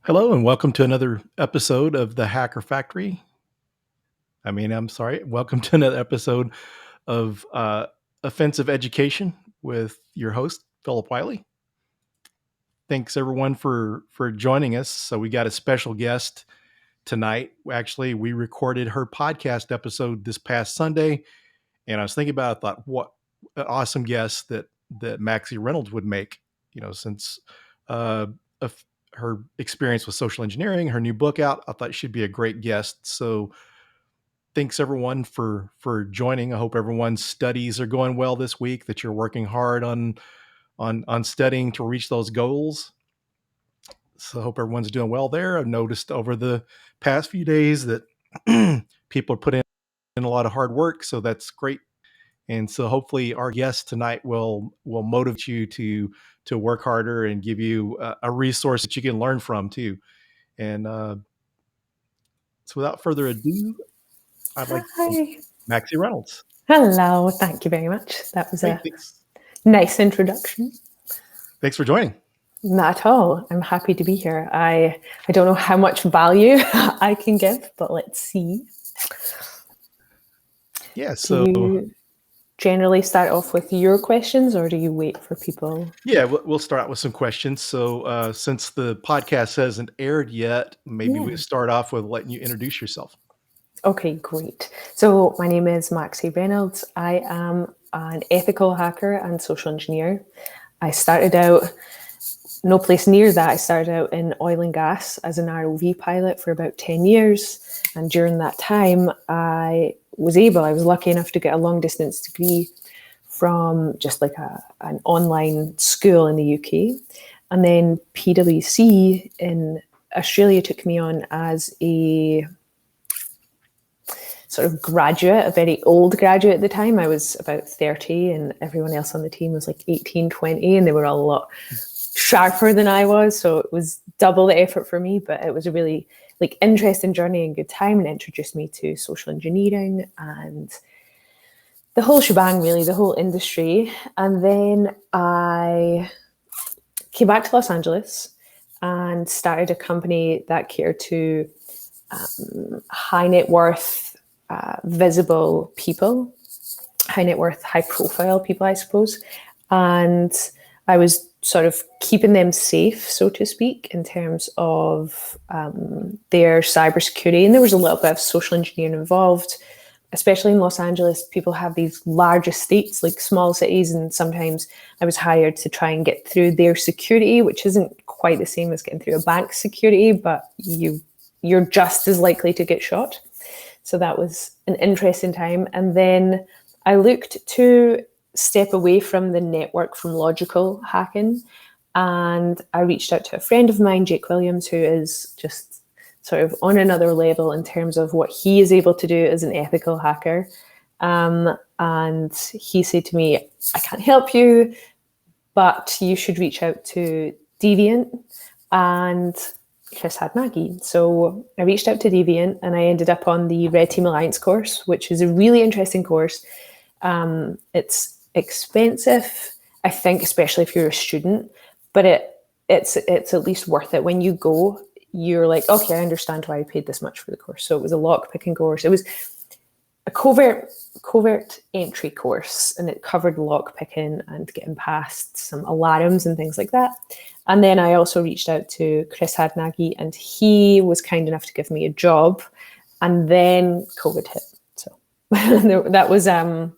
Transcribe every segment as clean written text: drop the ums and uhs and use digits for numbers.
Hello and welcome to another episode of the Hacker Factory. Welcome to another episode of Offensive Education with your host, Phillip Wylie. Thanks everyone for joining us. So we got a special guest tonight. Actually, we recorded her podcast episode this past Sunday, and I was thinking about it, I thought, what an awesome guest that Maxie Reynolds would make, since of her experience with social engineering, her new book out. I thought she'd be a great guest. So thanks everyone for joining. I hope everyone's studies are going well this week, that you're working hard on studying to reach those goals. So I hope everyone's doing well there. I've noticed over the past few days that people are putting in a lot of hard work, so that's great. And so hopefully our guest tonight will motivate you to work harder and give you a resource that you can learn from too. And so without further ado, I'd like to Maxie Reynolds. Hello, thank you very much. That was Thanks. Nice introduction. Thanks for joining. Not at all. I'm happy to be here. I don't know how much value I can give, but let's see. Yeah, so do you generally start off with your questions, or do you wait for people? Yeah, we'll start out with some questions. So since the podcast hasn't aired yet, maybe we'll start off with letting you introduce yourself. Okay, great. So my name is Maxie Reynolds. I am an ethical hacker and social engineer. I started out, no place near that, I started out in oil and gas as an ROV pilot for about 10 years. And during that time, I was lucky enough to get a long distance degree from just like an online school in the UK. And then PwC in Australia took me on as a sort of graduate, a very old graduate at the time. I was about 30 and everyone else on the team was like 18, 20, and they were all a lot sharper than I was. So it was double the effort for me, but it was a really interesting journey and good time, and introduced me to social engineering and the whole shebang, really, the whole industry. And then I came back to Los Angeles and started a company that catered to high net worth, visible people, high net worth, high profile people, I suppose. And I was sort of keeping them safe, so to speak, in terms of their cybersecurity. And there was a little bit of social engineering involved, especially in Los Angeles. People have these large estates, like small cities, and sometimes I was hired to try and get through their security, which isn't quite the same as getting through a bank's security, but you're just as likely to get shot. So that was an interesting time. And then I looked to step away from the network, from logical hacking. And I reached out to a friend of mine, Jake Williams, who is just sort of on another level in terms of what he is able to do as an ethical hacker. And he said to me, I can't help you, but you should reach out to Deviant and Chris Hadnagy. So I reached out to Deviant and I ended up on the Red Team Alliance course, which is a really interesting course. It's expensive, I think, especially if you're a student, but it's at least worth it. When you go, you're like, okay, I understand why I paid this much for the course. So it was a lockpicking course. It was a covert entry course, and it covered lockpicking and getting past some alarms and things like that. And then I also reached out to Chris Hadnagy, and he was kind enough to give me a job. And then COVID hit. So that was an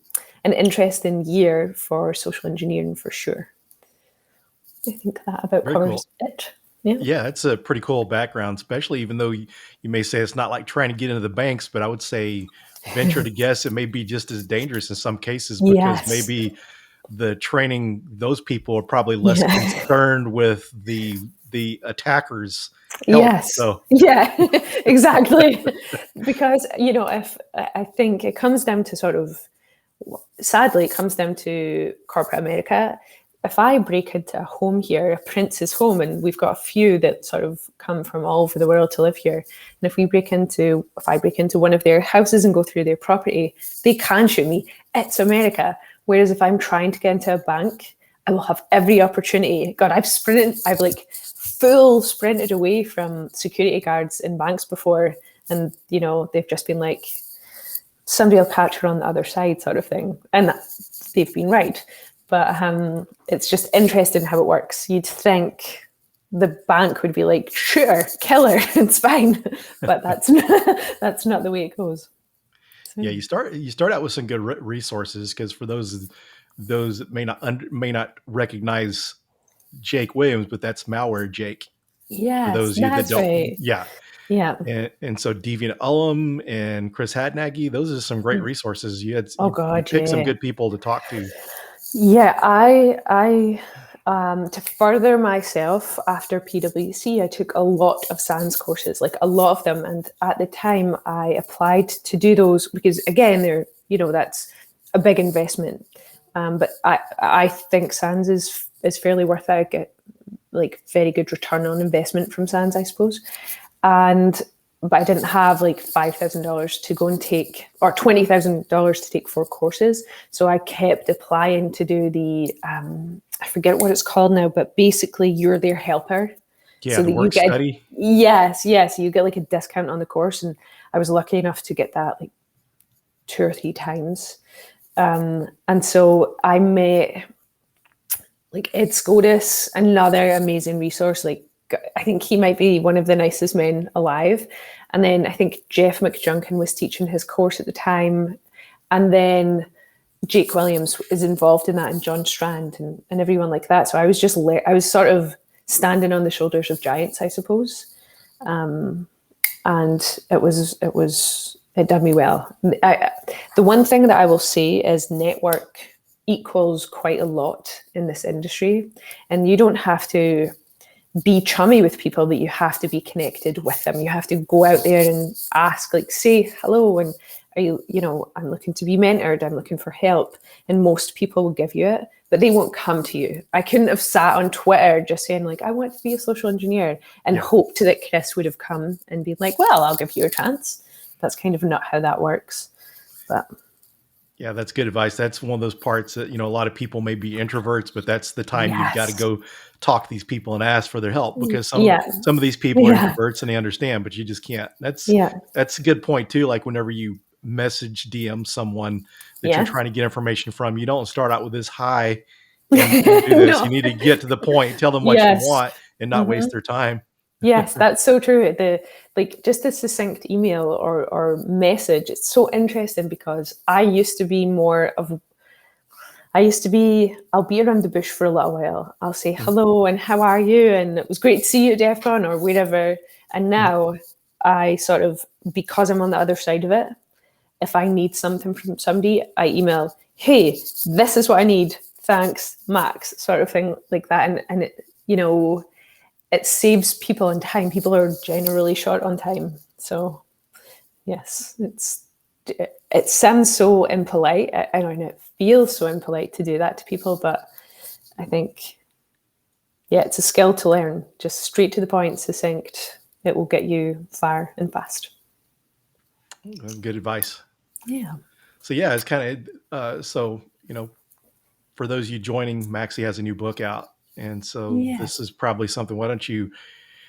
interesting year for social engineering for sure. I think that about Very covers cool. it. Yeah, it's a pretty cool background, especially even though you may say it's not like trying to get into the banks, but I would say venture to guess it may be just as dangerous in some cases, because maybe the training, those people are probably less concerned with the attackers. Yes. So. Yeah, exactly. Because, if I think it comes down to sadly, it comes down to corporate America. If I break into a home here, a prince's home, and we've got a few that sort of come from all over the world to live here, and if I break into one of their houses and go through their property, they can shoot me. It's America. Whereas if I'm trying to get into a bank, I will have every opportunity. God, I've full sprinted away from security guards in banks before, and they've just been like, somebody will catch her on the other side, sort of thing, and they've been right. But it's just interesting how it works. You'd think the bank would be like, sure, kill her, it's fine, but that's not the way it goes. So. Yeah, you start out with some good resources, because for those that may not recognize Jake Williams, but that's Malware Jake. For Yes, those of you that that's don't, right. yeah. Yeah. And so Deviant Ullum and Chris Hadnagy, those are some great resources. You God, picked some yeah. good people to talk to. Yeah, I to further myself after PwC, I took a lot of SANS courses, like a lot of them. And at the time I applied to do those because, again, they're, that's a big investment. But I think SANS is fairly worth it. I get like very good return on investment from SANS, I suppose. But I didn't have like $5,000 to go and take, or $20,000 to take 4 courses. So I kept applying to do the, I forget what it's called now, but basically you're their helper. Yeah, so the that work you get, study. Yes. You get like a discount on the course. And I was lucky enough to get that like 2 or 3 times. And so I met like Ed Scotus, another amazing resource. Like, I think he might be one of the nicest men alive. And then I think Jeff McJunkin was teaching his course at the time. And then Jake Williams is involved in that, and John Strand and everyone like that. So I was I was sort of standing on the shoulders of giants, I suppose. And it did me well. The one thing that I will say is network equals quite a lot in this industry. And you don't have to be chummy with people, but you have to be connected with them. You have to go out there and ask, like, say hello, and are you, I'm looking to be mentored, I'm looking for help. And most people will give you it, but they won't come to you. I couldn't have sat on Twitter just saying like, I want to be a social engineer, and hoped that Chris would have come and been like, well, I'll give you a chance. That's kind of not how that works. But yeah, that's good advice. That's one of those parts that, a lot of people may be introverts, but that's the time you've got to go talk to these people and ask for their help, because some of these people are introverts and they understand, but you just can't. That's a good point too. Like whenever you message DM someone that you're trying to get information from, you don't start out with this hi and do this. No. You need to get to the point, tell them what you want, and not waste their time. Yes, that's so true. Just a succinct email or message. It's so interesting because I'll be around the bush for a little while. I'll say hello and how are you? And it was great to see you at DEF CON or wherever. And now I sort of, because I'm on the other side of it, if I need something from somebody, I email, hey, this is what I need. Thanks, Max, sort of thing like that. And it, it saves people on time. People are generally short on time. So yes, it sounds so impolite. I don't know, it feels so impolite to do that to people, but I think, it's a skill to learn. Just straight to the point, succinct. It will get you far and fast. Good advice. Yeah. So yeah, it's kind of, for those of you joining, Maxie has a new book out. And so this is probably something, why don't you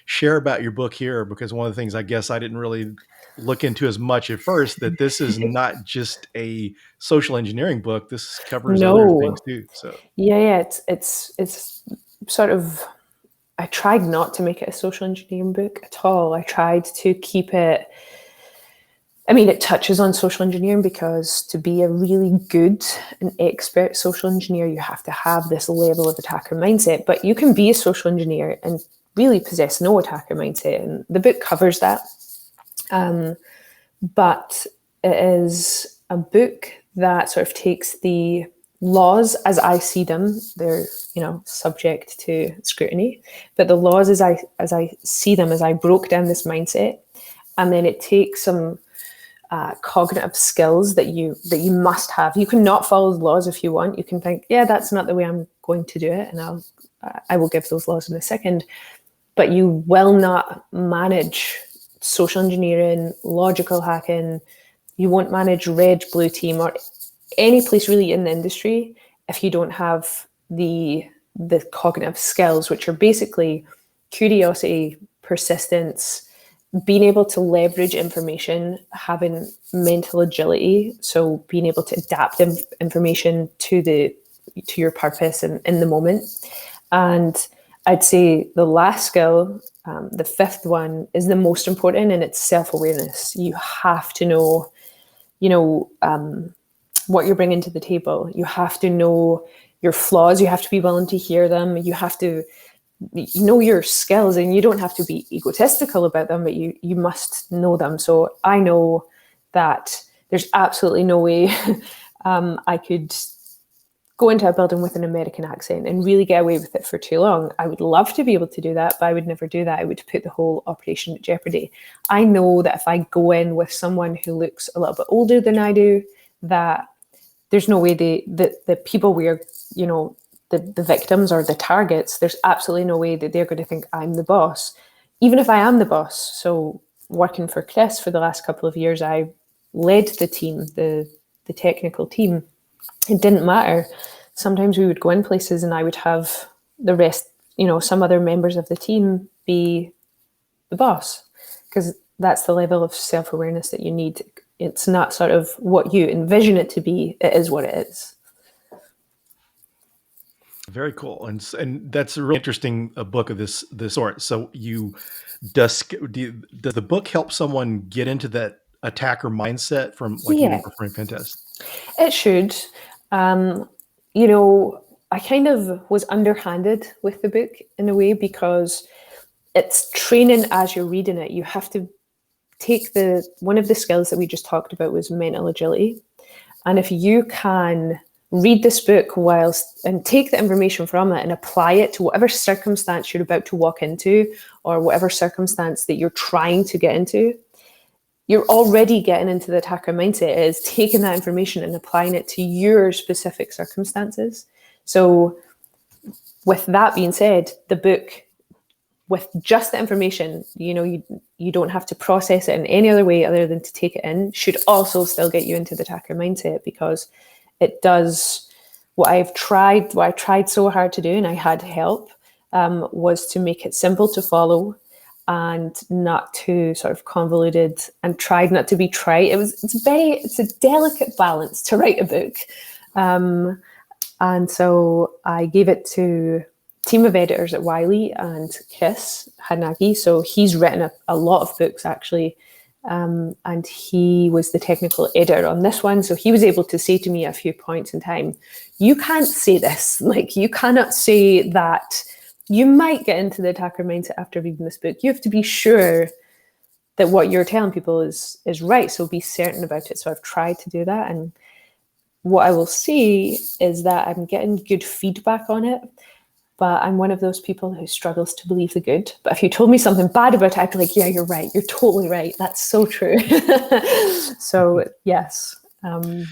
share about your book here? Because one of the things I guess I didn't really look into as much at first, that this is not just a social engineering book. This covers other things too. So it's sort of, I tried not to make it a social engineering book at all. I tried to keep it, it touches on social engineering, because to be a really good and expert social engineer, you have to have this level of attacker mindset. But you can be a social engineer and really possess no attacker mindset. And the book covers that. But it is a book that sort of takes the laws as I see them. They're, subject to scrutiny, but the laws as I see them, as I broke down this mindset, and then it takes some cognitive skills that you must have. You can not follow the laws if you want. You can think, that's not the way I'm going to do it, and I will give those laws in a second. But you will not manage social engineering, logical hacking. You won't manage red, blue team, or any place really in the industry, if you don't have the cognitive skills, which are basically, curiosity, persistence, being able to leverage information, having mental agility, so being able to adapt information to your purpose and in the moment. And I'd say the last skill, the fifth one, is the most important, and it's self-awareness. You have to know, what you're bringing to the table. You have to know your flaws. You have to be willing to hear them. You have to know your skills, and you don't have to be egotistical about them, but you must know them. So I know that there's absolutely no way I could go into a building with an American accent and really get away with it for too long. I would love to be able to do that, but I would never do that. I would put the whole operation at jeopardy. I know that if I go in with someone who looks a little bit older than I do, that there's no way the people we're, the victims or the targets, there's absolutely no way that they're going to think I'm the boss, even if I am the boss. So working for Chris for the last couple of years, I led the team, the technical team. It didn't matter. Sometimes we would go in places and I would have the rest, some other members of the team be the boss, because that's the level of self-awareness that you need. It's not sort of what you envision it to be. It is what it is. Very cool, and that's a really interesting book of this sort. So does the book help someone get into that attacker mindset from like Yeah. even performing pen tests? It should. I kind of was underhanded with the book in a way, because it's training as you're reading it. You have to take one of the skills that we just talked about was mental agility. And if you can read this book and take the information from it and apply it to whatever circumstance you're about to walk into, or whatever circumstance that you're trying to get into, you're already getting into the attacker mindset. It is taking that information and applying it to your specific circumstances. So with that being said, the book, with just the information, you don't have to process it in any other way other than to take it in, should also still get you into the attacker mindset, because it does what I tried so hard to do, and I had help, was to make it simple to follow and not too sort of convoluted, and tried not to be trite. It's a delicate balance to write a book. And so I gave it to a team of editors at Wylie and Chris Hadnagi. So he's written a lot of books, actually. And he was the technical editor on this one. So he was able to say to me at a few points in time, you can't say this. Like, you cannot say that you might get into the attacker mindset after reading this book. You have to be sure that what you're telling people is right. So be certain about it. So I've tried to do that. And what I will say is that I'm getting good feedback on it, but I'm one of those people who struggles to believe the good. But if you told me something bad about it, I'd be like, yeah, you're right. You're totally right. That's so true. So yes. And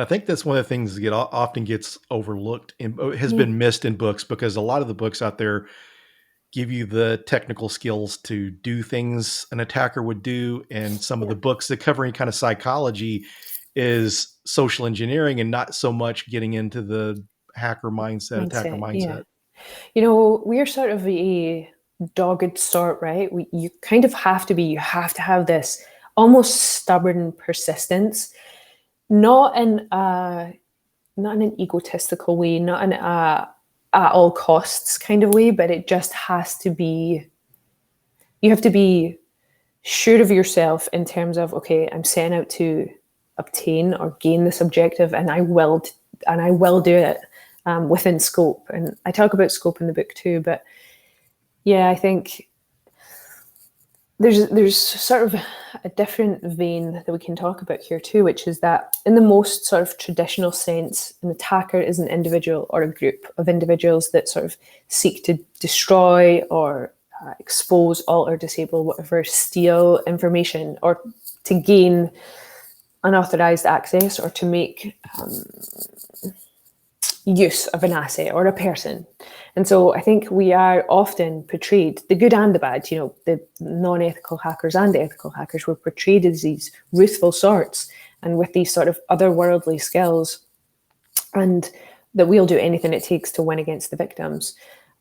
I think that's one of the things that often gets overlooked and has been missed in books, because a lot of the books out there give you the technical skills to do things an attacker would do. And some of the books that cover any kind of psychology is social engineering, and not so much getting into the hacker mindset, attacker mindset. Yeah. We're sort of a dogged sort, right? You kind of have to have this almost stubborn persistence, not in an egotistical way, not in at all costs kind of way, but it just has to be, you have to be sure of yourself in terms of, okay, I'm setting out to obtain or gain this objective, and I will do it within scope. And I talk about scope in the book too, but yeah, I think there's sort of a different vein that we can talk about here too, which is that in the most sort of traditional sense, an attacker is an individual or a group of individuals that sort of seek to destroy or expose, alter, disable, whatever, steal information, or to gain unauthorized access, or to make use of an asset or a person. And so I think we are often portrayed, the good and the bad, the non-ethical hackers and the ethical hackers were portrayed as these ruthful sorts, and with these sort of otherworldly skills, and that we'll do anything it takes to win against the victims.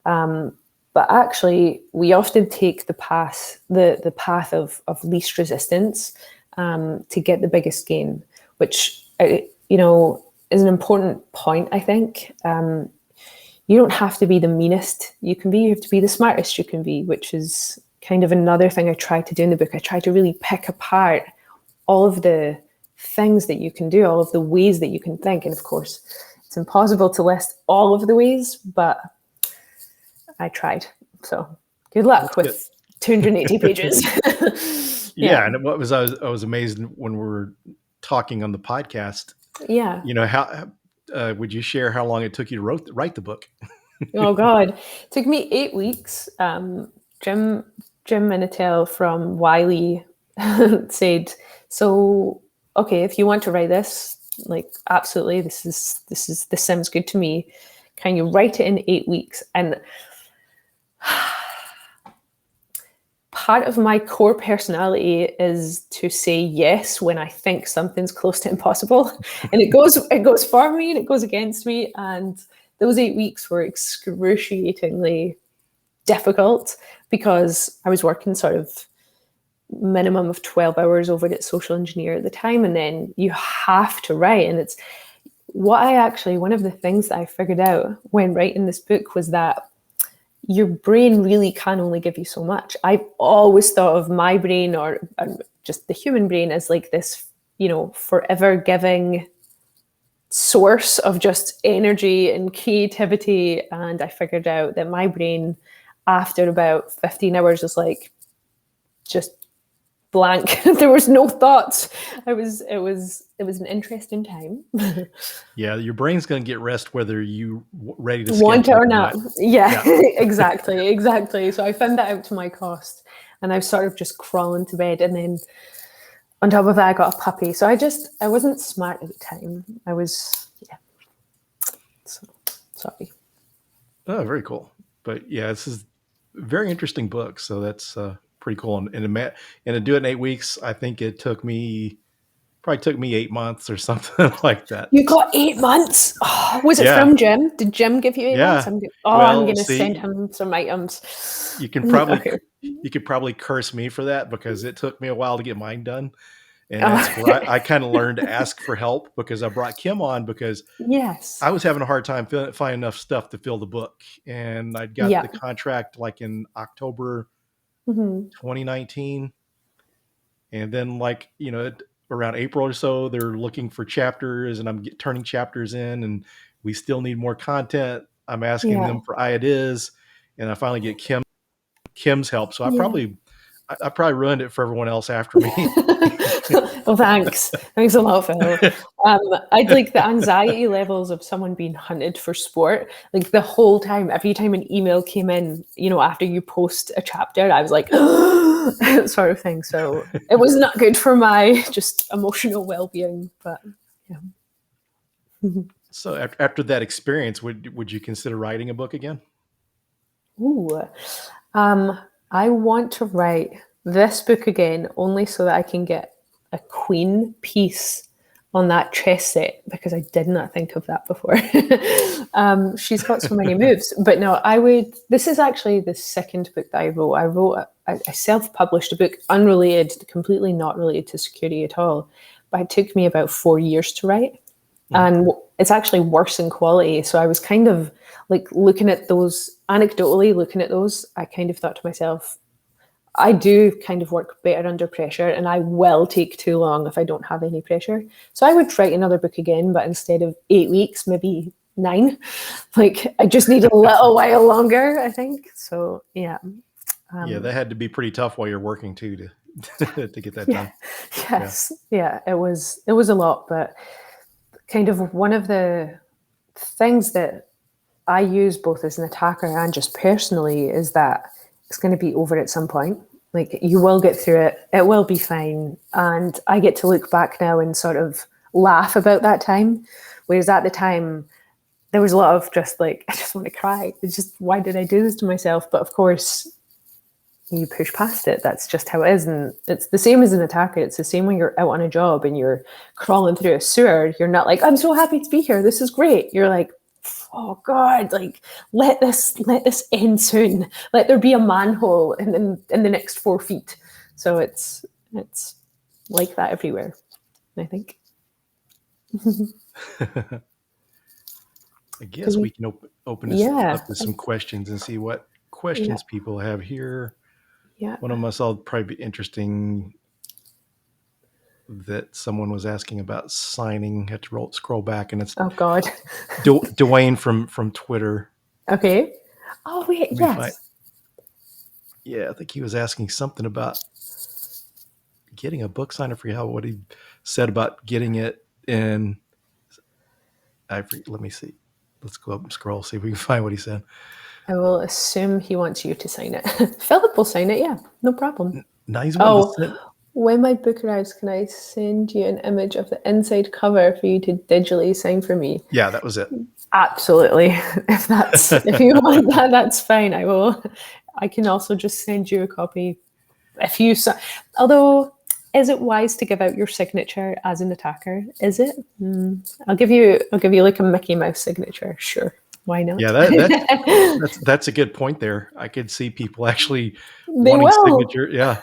But actually, we often take the path of least resistance to get the biggest gain, which is an important point, I think. You don't have to be the meanest you can be. You have to be the smartest you can be, which is kind of another thing I try to do in the book. I try to really pick apart all of the things that you can do, all of the ways that you can think. And of course, it's impossible to list all of the ways, but I tried. So good luck with 280 pages. Yeah. And what was, I was amazed when we were talking on the podcast. Yeah. How would you share how long it took you to write the book? Oh God, it took me 8 weeks. Jim Minitel from Wylie said, "So, okay, if you want to write this, like absolutely, this sounds good to me. Can you write it in 8 weeks?" And part of my core personality is to say yes when I think something's close to impossible, and it goes for me and it goes against me. And those 8 weeks were excruciatingly difficult because I was working sort of minimum of 12 hours over at Social Engineer at the time, and then you have to write. And it's one of the things that I figured out when writing this book was that your brain really can only give you so much. I've always thought of my brain or just the human brain as like this, forever giving source of just energy and creativity. And I figured out that my brain, after about 15 hours, was like just blank. There was no thoughts. It was an interesting time. Yeah, your brain's going to get rest whether you ready to want it or not. Yeah. exactly. So I found that out to my cost, and I was sort of just crawling to bed, and then on top of that I got a puppy. So I wasn't smart at the time. I was so sorry. Oh, very cool. But yeah, this is a very interesting book. So that's pretty cool. And to do it in 8 weeks, I think it probably took me 8 months or something like that. You got 8 months? Oh, was it from Jim? Did Jim give you 8 months? I'm going to send him some items. You can probably curse me for that because it took me a while to get mine done. And that's where I kind of learned to ask for help, because I brought Kim on because I was having a hard time finding enough stuff to fill the book. And I got the contract like in October 2019. And then around April or so, they're looking for chapters, and I'm turning chapters in, and we still need more content. I'm asking them for ideas, and I finally get Kim's help. So I probably ruined it for everyone else after me. Well, thanks a lot, Phil. I'd like the anxiety levels of someone being hunted for sport. Like the whole time, every time an email came in, after you post a chapter, I was like, sort of thing. So it was not good for my just emotional well-being. But yeah. So after that experience, would you consider writing a book again? Ooh, I want to write this book again, only so that I can get a queen piece on that chess set, because I did not think of that before. She's got so many moves. But no, this is actually the second book that I wrote. I self-published a book unrelated, completely not related to security at all. But it took me about 4 years to write. And it's actually worse in quality. So I was kind of like anecdotally looking at those, I kind of thought to myself, I do kind of work better under pressure, and I will take too long if I don't have any pressure. So I would write another book again, but instead of 8 weeks, maybe 9. Like I just need a little while longer, I think. So yeah. That had to be pretty tough while you're working too to get that done. Yes. Yeah. It was a lot, but kind of one of the things that I use both as an attacker and just personally is that it's going to be over at some point. Like you will get through it. It will be fine. And I get to look back now and sort of laugh about that time. Whereas at the time, there was a lot of just like, I just want to cry. It's just, why did I do this to myself? But of course, you push past it. That's just how it is. And it's the same as an attacker. It's the same when you're out on a job and you're crawling through a sewer. You're not like, I'm so happy to be here. This is great. You're like, oh God, like let this end soon. Let there be a manhole in the next 4 feet. So it's like that everywhere, I think. I guess we can open this yeah, up to some questions and see what yeah, questions people have here. yeah. One of them I saw probably be interesting that someone was asking about signing. Had to scroll back, and it's Oh God. Dwayne from Twitter. Okay. Oh wait, Let me find. yes. Yeah, I think he was asking something about getting a book signed. I forget what he said about getting it in. Let me see. Let's go up and scroll, see if we can find what he said. I will assume he wants you to sign it. Philip will sign it, yeah, no problem. Now he's wanting to Oh, send. when my book arrives, can I send you an image of the inside cover for you to digitally sign for me? Yeah, that was it. Absolutely. If you want that, that's fine. I can also just send you a copy. Although, is it wise to give out your signature as an attacker? Is it? I'll give you like a Mickey Mouse signature. Sure. Why not? Yeah, that's a good point there. I could see people actually They wanting will. signature. Yeah.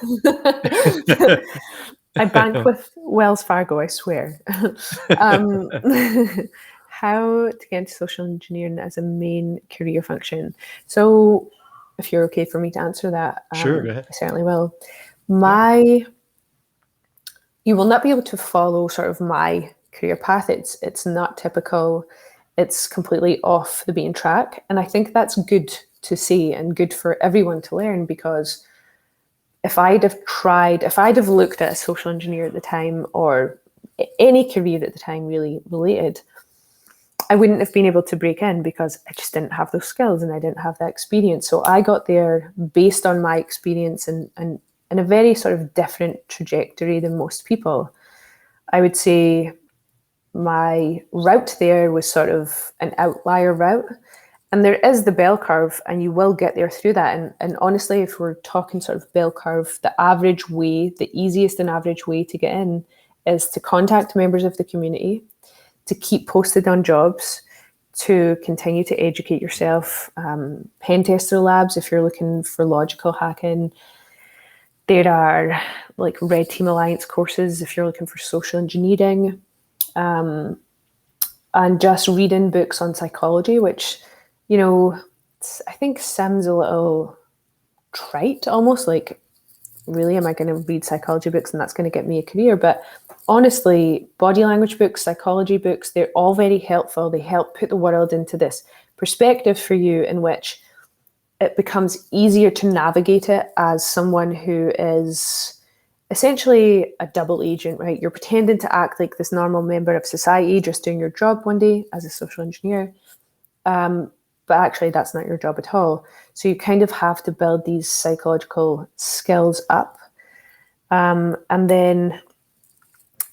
I bank with Wells Fargo, I swear. um, how to get into social engineering as a main career function. So, if you're okay for me to answer that, Sure, go ahead. I certainly will. Yeah. You will not be able to follow sort of my career path. It's not typical. It's completely off the beaten track, and I think that's good to see and good for everyone to learn, because if I'd have looked at a social engineer at the time, or any career at the time really related, I wouldn't have been able to break in because I just didn't have those skills and I didn't have that experience. So I got there based on my experience and in a very sort of different trajectory than most people. I would say my route there was sort of an outlier route. And there is the bell curve, and you will get there through that. And honestly, if we're talking sort of bell curve, the average way, the easiest and average way to get in is to contact members of the community, to keep posted on jobs, to continue to educate yourself. Pen tester labs, if you're looking for logical hacking. There are like Red Team Alliance courses if you're looking for social engineering. And just reading books on psychology, which, I think sounds a little trite, almost like, really, am I going to read psychology books and that's going to get me a career? But honestly, body language books, psychology books, they're all very helpful. They help put the world into this perspective for you in which it becomes easier to navigate it as someone who is essentially a double agent, right? You're pretending to act like this normal member of society, just doing your job one day as a social engineer. But actually, that's not your job at all. So you kind of have to build these psychological skills up. And then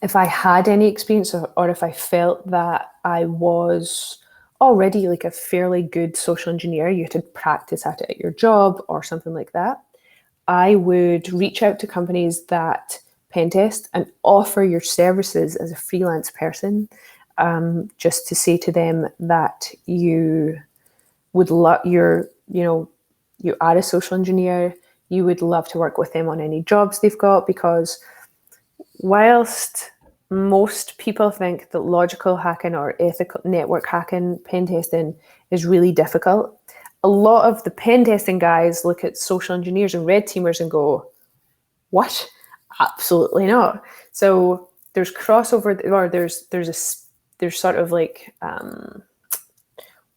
if I had any experience, or if I felt that I was already like a fairly good social engineer, you had to practice at it at your job or something like that, I would reach out to companies that pen test and offer your services as a freelance person, just to say to them that you would love you are a social engineer, you would love to work with them on any jobs they've got, because whilst most people think that logical hacking or ethical network hacking, pen testing is really difficult, a lot of the pen testing guys look at social engineers and red teamers and go, what? Absolutely not. So there's crossover, or there's sort of like,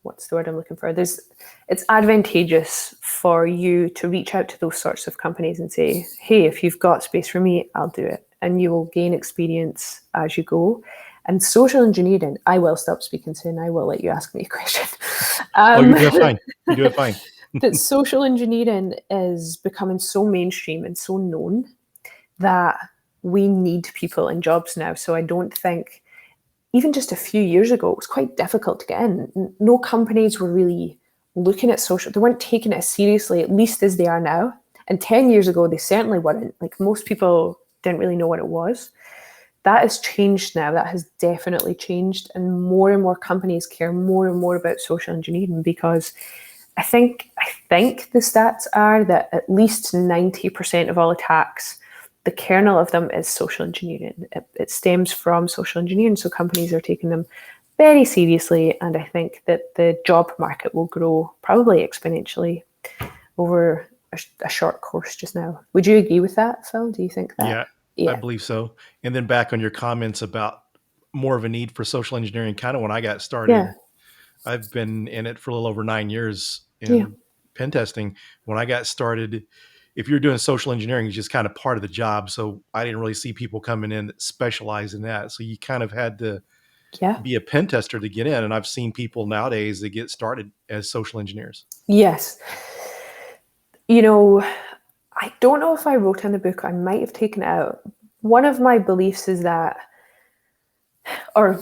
what's the word I'm looking for? It's advantageous for you to reach out to those sorts of companies and say, hey, if you've got space for me, I'll do it. And you will gain experience as you go. And social engineering, I will stop speaking soon. I will let you ask me a question. You do it fine. You do it fine. That social engineering is becoming so mainstream and so known that we need people in jobs now. So I don't think, even just a few years ago, it was quite difficult to get in. No companies were really looking at social, they weren't taking it as seriously, at least as they are now. And 10 years ago, they certainly weren't. Like, most people didn't really know what it was. that has changed now. That has definitely changed, and more companies care more and more about social engineering, because I think the stats are that at least 90% of all attacks, the kernel of them is social engineering. It stems from social engineering, so companies are taking them very seriously, and I think that the job market will grow probably exponentially over a short course just now. Would you agree with that, Phil? Do you think that? Yeah, I Yeah. believe so. And then back on your comments about more of a need for social engineering, kind of when I got Yeah. started, I've been in it for a little over 9 years Yeah. in pen testing. When I got started, if you're doing social engineering, it's just kind of part of the job. So I didn't really see people coming in that specialize in that. So you kind of had to Yeah. be a pen tester to get in. And I've seen people nowadays that get started as social engineers. Yes. You know, I don't know if I wrote in the book, I might have taken it out. One of my beliefs is that, or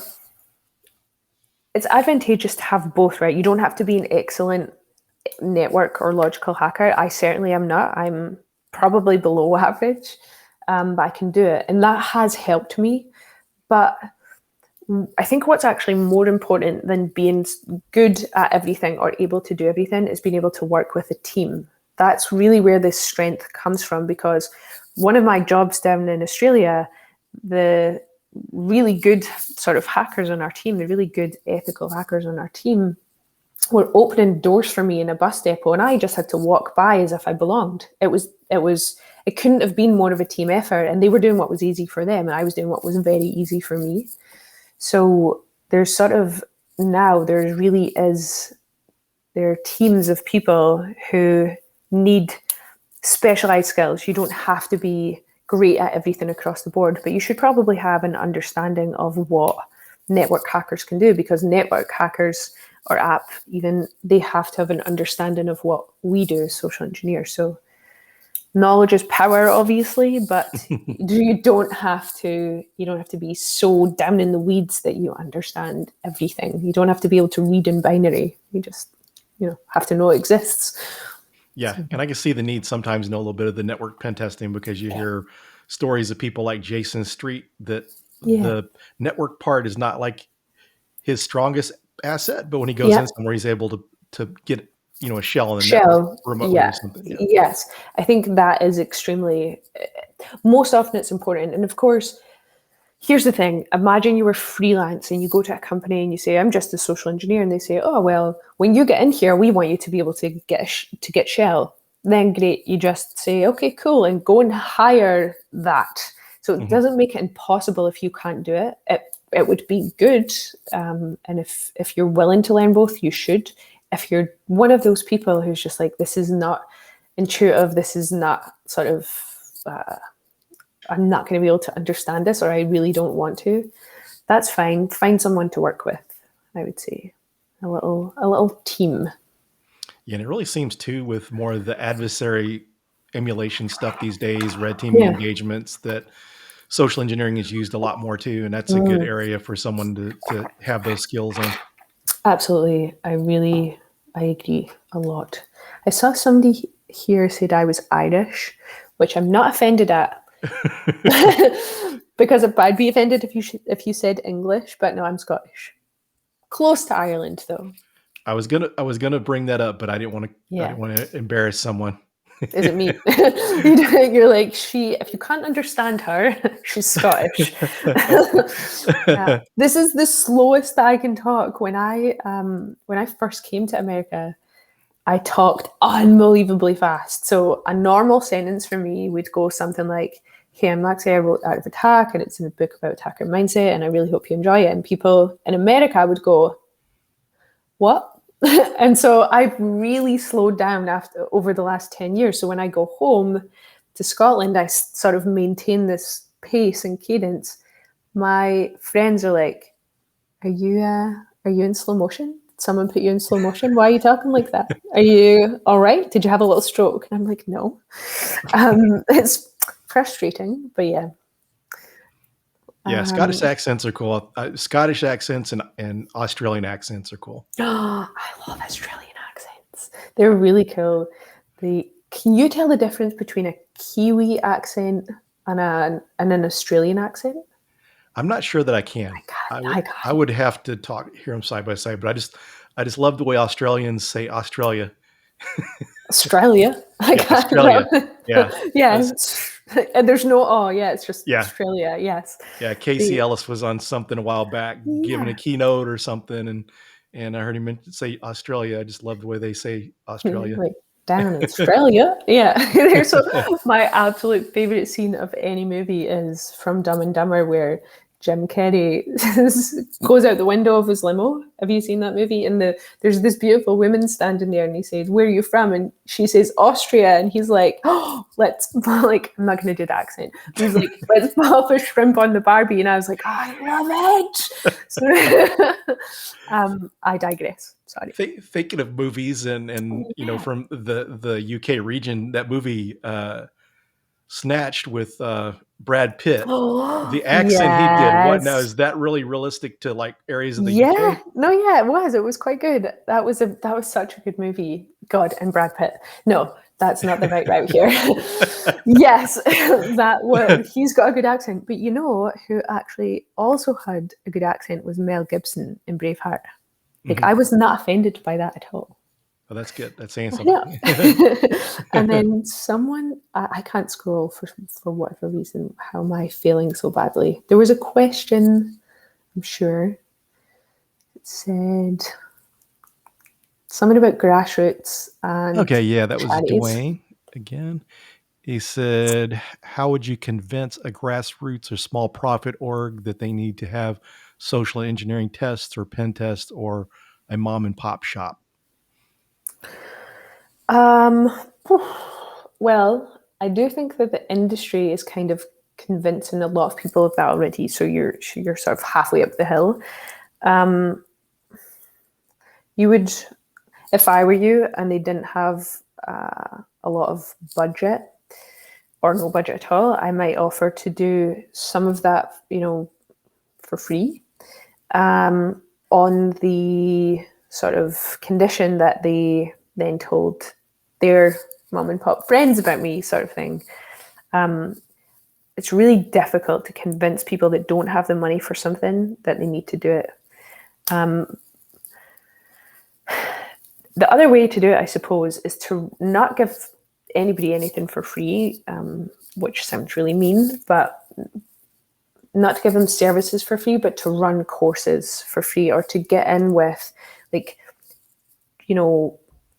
it's advantageous to have both, right? You don't have to be an excellent network or logical hacker. I certainly am not. I'm probably below average, but I can do it. And that has helped me. But I think what's actually more important than being good at everything or able to do everything is being able to work with a team. That's really where this strength comes from, because one of my jobs down in Australia, the really good sort of hackers on our team, the really good ethical hackers on our team, were opening doors for me in a bus depot, and I just had to walk by as if I belonged. It couldn't have been more of a team effort, and they were doing what was easy for them, and I was doing what was very easy for me. So there's sort of now there are teams of people who need specialized skills. You don't have to be great at everything across the board, but you should probably have an understanding of what network hackers can do, because network hackers or app, even, they have to have an understanding of what we do as social engineers. So knowledge is power, obviously, but you don't have to be so down in the weeds that you understand everything. You don't have to be able to read in binary. You just have to know it exists. Yeah, and I can see the need sometimes to know a little bit of the network pen testing, because you hear stories of people like Jason Street that Yeah. the network part is not like his strongest asset, but when he goes Yeah. in somewhere, he's able to get a shell in the network Shell. remotely or Yeah. something. Yeah. Yes. I think that is extremely, most often it's important. And of course, here's the thing. Imagine you were freelance and you go to a company and you say, I'm just a social engineer. And they say, oh, well, when you get in here, we want you to be able to get shell. Then great. You just say, okay, cool. And go and hire that. So it doesn't make it impossible if you can't do it. It would be good. And if you're willing to learn both, you should. If you're one of those people who's just like, this is not intuitive, this is not sort of, I'm not going to be able to understand this, or I really don't want to, that's fine. Find someone to work with, I would say. A little team. Yeah, and it really seems too, with more of the adversary emulation stuff these days, red teaming Yeah. engagements, that social engineering is used a lot more too, and that's a good area for someone to have those skills in. Absolutely. I agree a lot. I saw somebody here said I was Irish, which I'm not offended at. Because I'd be offended if you said English, but no, I'm Scottish. Close to Ireland, though. I was gonna bring that up, but I didn't want to. I Yeah. didn't want to embarrass someone. Is it me? You're like, if you can't understand her, she's Scottish. This is the slowest that I can talk. When I first came to America, I talked unbelievably fast. So a normal sentence for me would go something like, hey, I'm Maxie, I wrote Art of Attack, and it's in a book about attacker mindset, and I really hope you enjoy it. And people in America would go, what? And so I've really slowed down over the last 10 years. So when I go home to Scotland, I sort of maintain this pace and cadence. My friends are like, are you in slow motion? Someone put you in slow motion? Why are you talking like that? Are you all right? Did you have a little stroke? And I'm like, no. It's frustrating, but yeah. Yeah, Scottish accents are cool. Scottish accents and Australian accents are cool. I love Australian accents. They're really cool. Can you tell the difference between a Kiwi accent and an Australian accent? I'm not sure that I can. I I can't. would have to hear them side by side, but I just love the way Australians say Australia. Australia. I Yeah, can't. Australia. Yeah. Yeah. That's And there's no oh, yeah, it's just yeah. Australia. Yes. Yeah, Casey The Ellis was on something a while back giving a yeah. keynote or something, and I heard him say Australia. I just love the way they say Australia. Like down in Australia. Yeah. So my absolute favorite scene of any movie is from Dumb and Dumber where Jim Carrey goes out the window of his limo. Have you seen that movie? And there's this beautiful woman standing there, and he says, "Where are you from?" And she says, "Austria." And he's like, "Oh, let's like I'm not going to do the accent." He's like, "Let's pop a shrimp on the Barbie," and I was like, oh, "I love it." So I digress. Sorry. Thinking of movies and Oh yeah. from the UK region, that movie Snatched with Brad Pitt, Oh the accent he did. What now yes. is that really realistic to like areas of the Yeah. UK? No, yeah, it was. It was quite good. That was such a good movie. God, and Brad Pitt. No, that's not the right route here. Yes, that was he's got a good accent. But you know who actually also had a good accent was Mel Gibson in Braveheart. Like Mhm. I was not offended by that at all. Oh, that's good. That's saying I know. something. And then someone, I can't scroll for whatever reason. How am I failing so badly? There was a question, I'm sure. It said something about grassroots and Okay, yeah, that was charities. Dwayne again. He said, "How would you convince a grassroots or small profit org that they need to have social engineering tests or pen tests or a mom and pop shop?" Um, well, I do think that the industry is kind of convincing a lot of people of that already. So you're sort of halfway up the hill. Um, you would, if I were you, and they didn't have a lot of budget or no budget at all, I might offer to do some of that, for free, on the sort of condition that they then told their mom and pop friends about me, sort of thing. It's really difficult to convince people that don't have the money for something that they need to do it. The other way to do it, I suppose, is to not give anybody anything for free, which sounds really mean, but not to give them services for free, but to run courses for free or to get in with, like,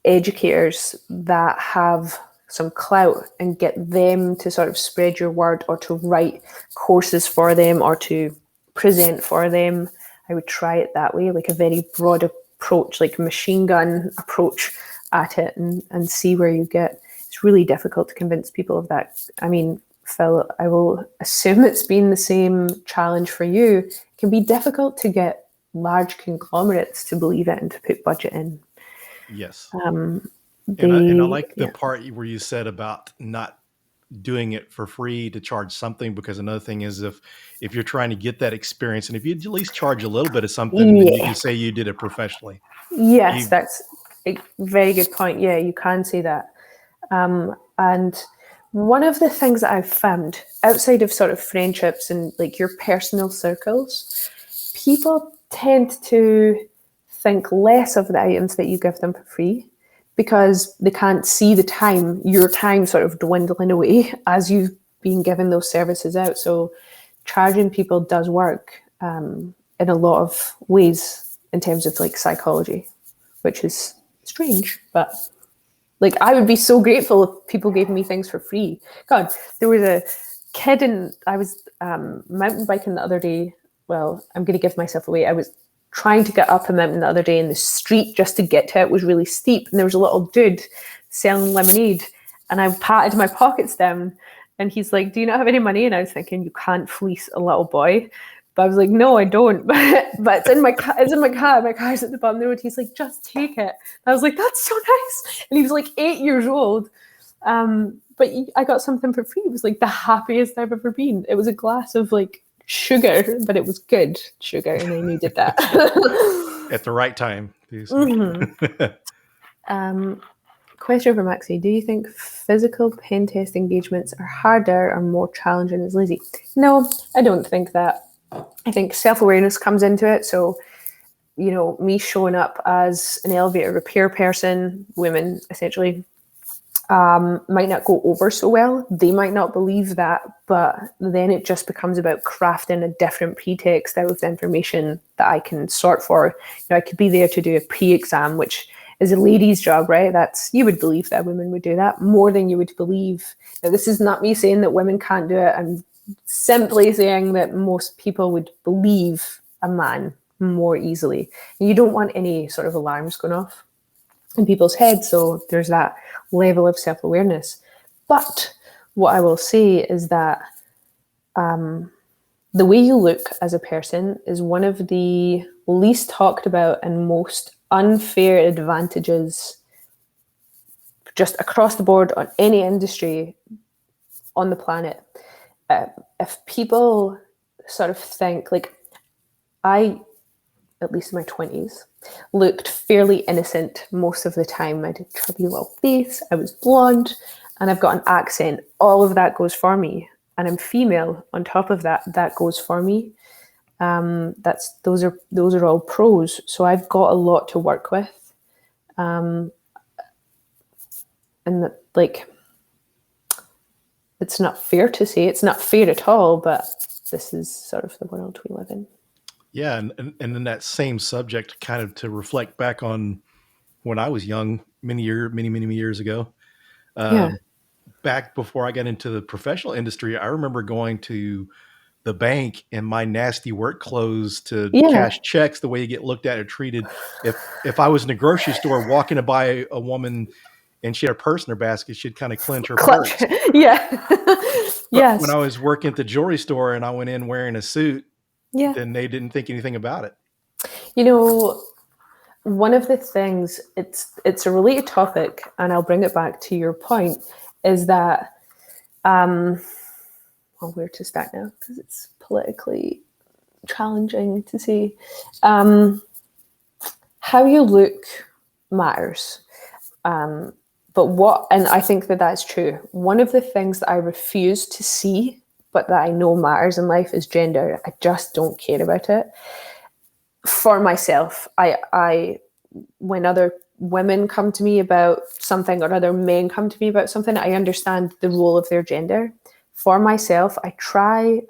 educators that have some clout and get them to sort of spread your word or to write courses for them or to present for them. I would try it that way, like a very broad approach, like a machine gun approach at it, and see where you get. It's really difficult to convince people of that. I mean, Phil, I will assume it's been the same challenge for you. It can be difficult to get large conglomerates to believe it and to put budget in. Yes. And I like the Yeah. part where you said about not doing it for free to charge something, because another thing is if you're trying to get that experience and if you at least charge a little bit of something, then you can Yeah. say you did it professionally. Yes, You that's a very good point. Yeah, you can say that. And one of the things that I've found outside of sort of friendships and like your personal circles, people tend to think less of the items that you give them for free because they can't see your time sort of dwindling away as you've been giving those services out. So charging people does work in a lot of ways in terms of like psychology, which is strange, but like I would be so grateful if people gave me things for free. God, there was a kid and I was mountain biking the other day. Well, I'm going to give myself away. I was trying to get up a mountain the other day, and the street just to get to it was really steep. And there was a little dude selling lemonade, and I patted my pockets down, and he's like, "Do you not have any money?" And I was thinking, you can't fleece a little boy. But I was like, no, I don't. But it's in my car. It's in my car. My car's at the bottom of the road. He's like, just take it. And I was like, that's so nice. And he was like 8 years old. But I got something for free. It was like the happiest I've ever been. It was a glass of like sugar, but it was good sugar, and I needed that. at the right time. Mhm. Question for Maxie. Do you think physical pen test engagements are harder or more challenging as lazy? No, I don't think that. I think self-awareness comes into it. So, me showing up as an elevator repair person, women essentially, might not go over so well. They might not believe that, but then it just becomes about crafting a different pretext out of the information that I can sort for. I could be there to do a pre-exam, which is a lady's job, right? You would believe that women would do that more than you would believe. Now, this is not me saying that women can't do it. I'm simply saying that most people would believe a man more easily. And you don't want any sort of alarms going off in people's heads. So there's that level of self-awareness. But what I will say is that the way you look as a person is one of the least talked about and most unfair advantages just across the board on any industry on the planet. If people sort of think, like, I, at least in my 20s, looked fairly innocent most of the time. I had a chubby little face, I was blonde, and I've got an accent. All of that goes for me. And I'm female on top of that. That goes for me. Those are all pros. So I've got a lot to work with. And that, like, it's not fair to say, it's not fair at all, but this is sort of the world we live in. Yeah, and in that same subject, kind of to reflect back on when I was young, many years ago, Yeah. back before I got into the professional industry, I remember going to the bank in my nasty work clothes to Yeah. cash checks, the way you get looked at or treated. If I was in a grocery store walking to buy a woman and she had a purse in her basket, she'd kind of clench her Clutch. purse. Yeah. But when Yes. I was working at the jewelry store and I went in wearing a suit, Yeah. then they didn't think anything about it. One of the things, it's a related topic, and I'll bring it back to your point, is that where to start now, because it's politically challenging to say. How you look matters. And I think that that's true. One of the things that I refuse to see, but that I know matters in life, is gender. I just don't care about it. For myself, when other women come to me about something or other men come to me about something, I understand the role of their gender. For myself, I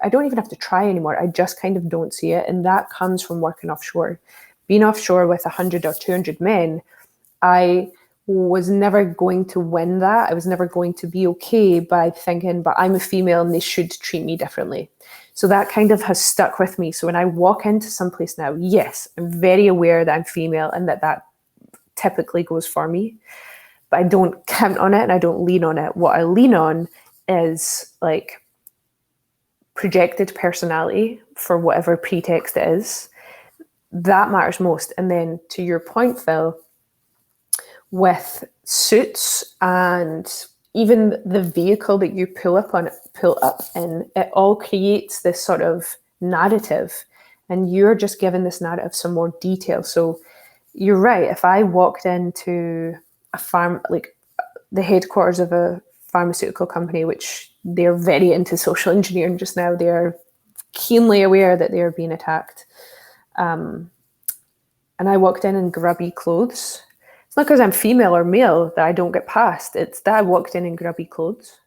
don't even have to try anymore. I just kind of don't see it. And that comes from working offshore. Being offshore with 100 or 200 men, I was never going to win that. I was never going to be okay by thinking, but I'm a female and they should treat me differently. So that kind of has stuck with me. So when I walk into someplace now, yes, I'm very aware that I'm female and that typically goes for me, but I don't count on it and I don't lean on it. What I lean on is like projected personality for whatever pretext it is. That matters most. And then to your point, Phil, with suits and even the vehicle that you pull up in, it all creates this sort of narrative, and you're just given this narrative some more detail. So you're right. If I walked into a farm, like the headquarters of a pharmaceutical company, which they're very into social engineering just now, they're keenly aware that they're being attacked. And I walked in grubby clothes. It's not because I'm female or male that I don't get past. It's that I walked in grubby clothes.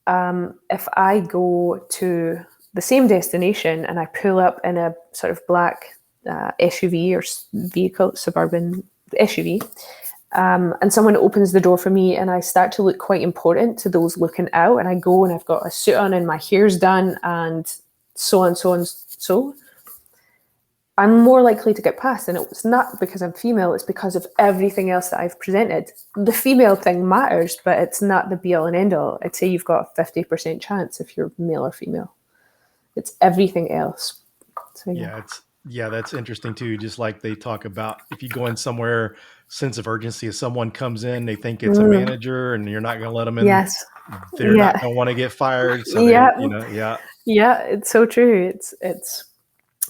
If I go to the same destination and I pull up in a sort of black SUV or vehicle, suburban SUV, and someone opens the door for me and I start to look quite important to those looking out, and I go and I've got a suit on and my hair's done and so and so and so, I'm more likely to get past. And it's not because I'm female, it's because of everything else that I've presented. The female thing matters, but it's not the be all and end all. I'd say you've got a 50% chance if you're male or female. It's everything else. So, Yeah, that's interesting too. Just like they talk about, if you go in somewhere, sense of urgency. If someone comes in, they think it's a manager, and you're not going to let them in. Yes. They're not going to want to get fired. So Yeah. Yeah, it's so true. It's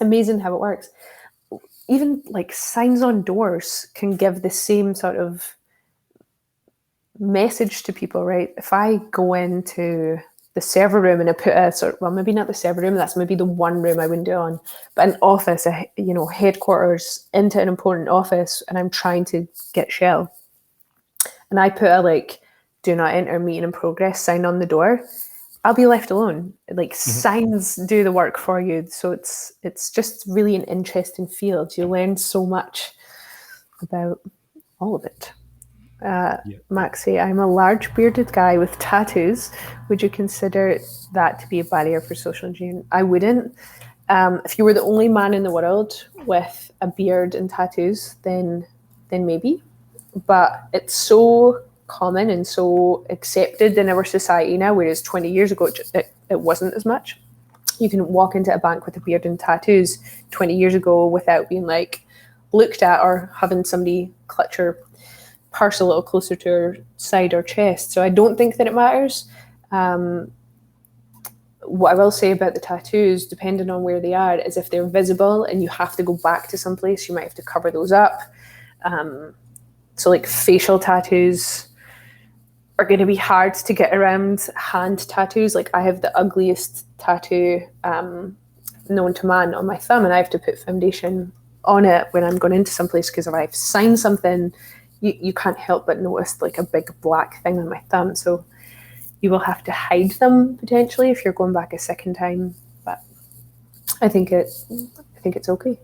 amazing how it works. Even like signs on doors can give the same sort of message to people, right? If I go into the server room, and I put a sort of, well, maybe not the server room, that's maybe the one room I wouldn't do on, but an office, headquarters into an important office, and I'm trying to get shell. And I put a like, do not enter, meeting in progress sign on the door, I'll be left alone. Like signs do the work for you. So it's just really an interesting field. You learn so much about all of it. Maxie, I'm a large bearded guy with tattoos. Would you consider that to be a barrier for social engineering? I wouldn't. If you were the only man in the world with a beard and tattoos, then maybe. But it's so common and so accepted in our society now, whereas 20 years ago it wasn't as much. You can walk into a bank with a beard and tattoos 20 years ago without being like looked at or having somebody clutch your purse a little closer to her side or chest. So I don't think that it matters. What I will say about the tattoos, depending on where they are, is if they're visible and you have to go back to someplace, you might have to cover those up. So like facial tattoos are going to be hard to get around. Hand tattoos, like I have the ugliest tattoo known to man on my thumb, and I have to put foundation on it when I'm going into someplace, because if I've signed something, you can't help but notice like a big black thing on my thumb. So you will have to hide them potentially if you're going back a second time. But I think it's okay.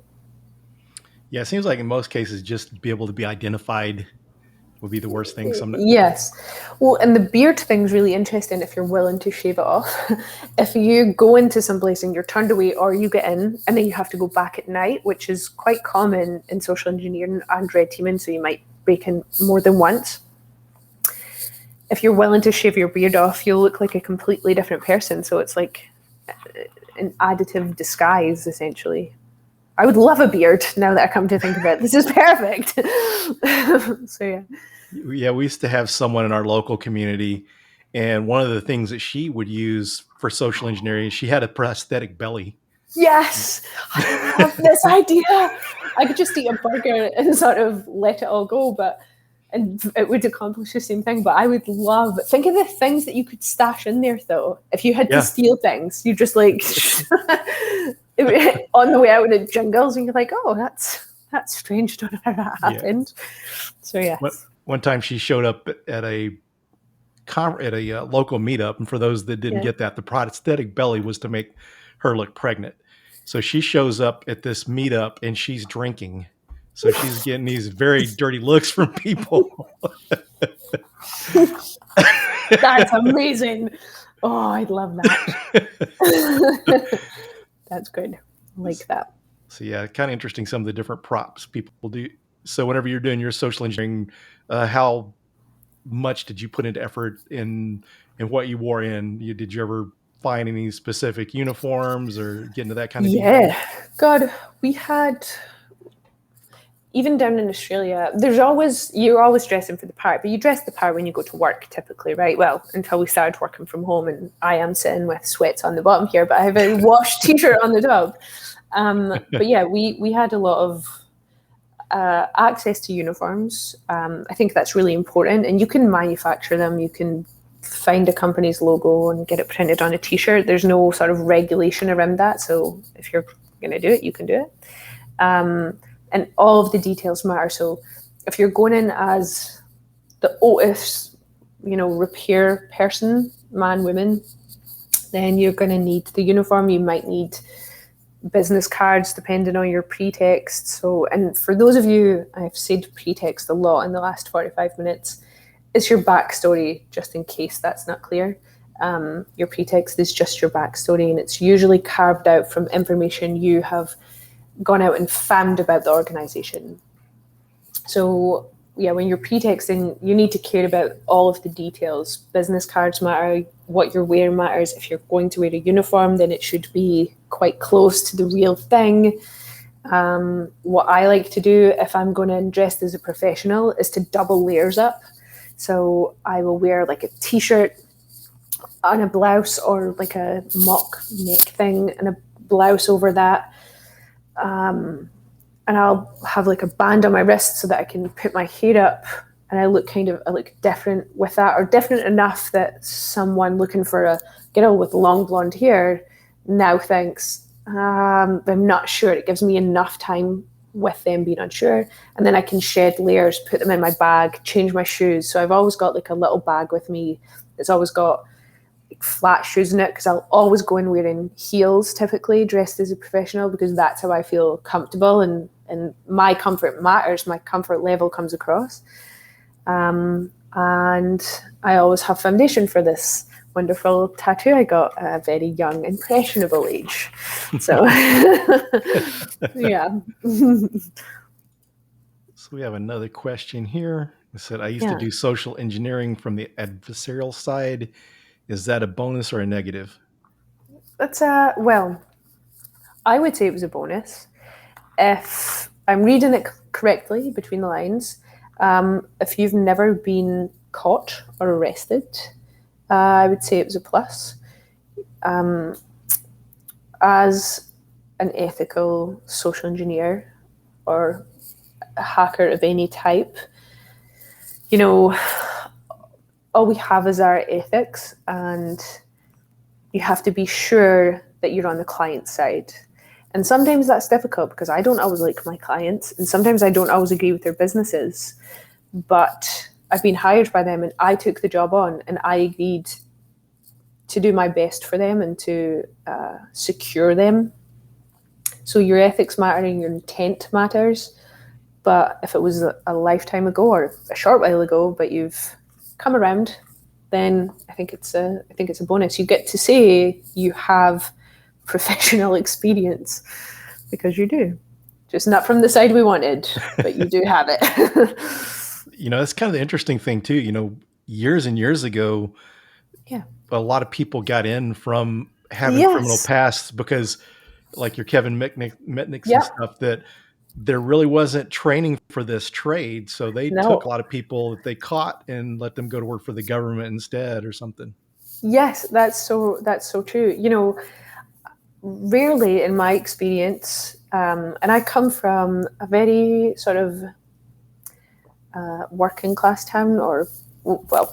Yeah, it seems like in most cases, just be able to be identified would be the worst thing. Yes. Well, and the beard thing's really interesting if you're willing to shave it off. If you go into some place and you're turned away, or you get in and then you have to go back at night, which is quite common in social engineering and red teaming, so you might break in more than once. If you're willing to shave your beard off, you'll look like a completely different person. So it's like an additive disguise, essentially. I would love a beard now that I come to think of it. This is perfect. So yeah. Yeah, we used to have someone in our local community, and one of the things that she would use for social engineering, she had a prosthetic belly. Yes, I love this idea. I could just eat a burger and sort of let it all go, and it would accomplish the same thing. But I would love, think of the things that you could stash in there, though. If you had to steal things, you just like on the way out in jingles, and you're like, oh, that's strange. Don't know how that happened. So yeah. One time she showed up at a local meetup, and for those that didn't get that, the prosthetic belly was to make her look pregnant. So she shows up at this meetup and she's drinking. So she's getting these very dirty looks from people. That's amazing. Oh, I'd love that. That's good. I like that. So yeah, kind of interesting, some of the different props people do. So whenever you're doing your social engineering, how much did you put into effort in what you wore in? Did you ever find any specific uniforms or get into that kind of detail? Yeah. God, we had, even down in Australia, you're always dressing for the part, but you dress the part when you go to work typically, right? Well, until we started working from home, and I am sitting with sweats on the bottom here, but I have a washed t-shirt on the top. But yeah, we had a lot of access to uniforms. I think that's really important, and you can manufacture them. You can find a company's logo and get it printed on a t-shirt. There's no sort of regulation around that. So if you're going to do it, you can do it. And all of the details matter. So if you're going in as the Otis, repair person, man, woman, then you're going to need the uniform. You might need business cards depending on your pretext. So, and for those of you, I've said pretext a lot in the last 45 minutes, it's your backstory, just in case that's not clear. Your pretext is just your backstory, and it's usually carved out from information you have gone out and found about the organization. So yeah, when you're pretexting, you need to care about all of the details. Business cards matter, what you're wearing matters. If you're going to wear a uniform, then it should be quite close to the real thing. What I like to do if I'm going in dressed as a professional is to double layers up. So I will wear like a t-shirt and a blouse, or like a mock neck thing and a blouse over that. And I'll have like a band on my wrist so that I can put my hair up, and I look different with that, or different enough that someone looking for a girl with long blonde hair now thinks, I'm not sure. It gives me enough time with them being unsure. And then I can shed layers, put them in my bag, change my shoes. So I've always got like a little bag with me. It's always got like flat shoes in it, because I'll always go in wearing heels, typically dressed as a professional, because that's how I feel comfortable, and my comfort matters. My comfort level comes across. And I always have foundation for this wonderful tattoo I got at a very young, impressionable age. So, yeah. So we have another question here. It said, I used to Yeah. do social engineering from the adversarial side. Is that a bonus or a negative? That's well, I would say it was a bonus. If I'm reading it correctly between the lines, if you've never been caught or arrested, I would say it was a plus. As an ethical social engineer or a hacker of any type, you know, all we have is our ethics, and you have to be sure that you're on the client side. And sometimes that's difficult because I don't always like my clients, and sometimes I don't always agree with their businesses. But I've been hired by them, and I took the job on, and I agreed to do my best for them and to secure them. So your ethics matter and your intent matters. But if it was a lifetime ago or a short while ago, but you've come around, then I think it's a bonus. You get to say you have professional experience, because you do. Just not from the side we wanted, but you do have it. That's kind of the interesting thing too. Years and years ago, Yeah. a lot of people got in from having Yes. criminal pasts because, like your Kevin Mitnicks Yep. and stuff, that there really wasn't training for this trade. So they took a lot of people that they caught and let them go to work for the government instead or something. Yes, that's so true. Rarely in my experience, and I come from a very sort of working class town, or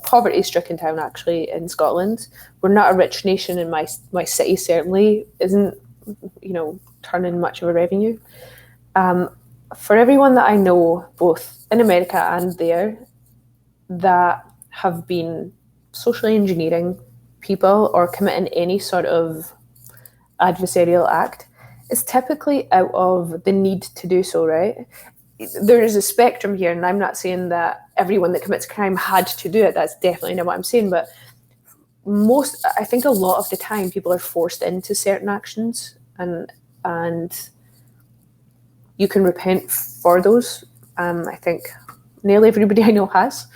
poverty-stricken town actually, in Scotland. We're not a rich nation, and my city certainly isn't, turning much of a revenue. For everyone that I know, both in America and there, that have been socially engineering people or committing any sort of adversarial act, is typically out of the need to do so, right? There is a spectrum here, and I'm not saying that everyone that commits crime had to do it. That's definitely not what I'm saying. But I think a lot of the time, people are forced into certain actions, and you can repent for those. I think nearly everybody I know has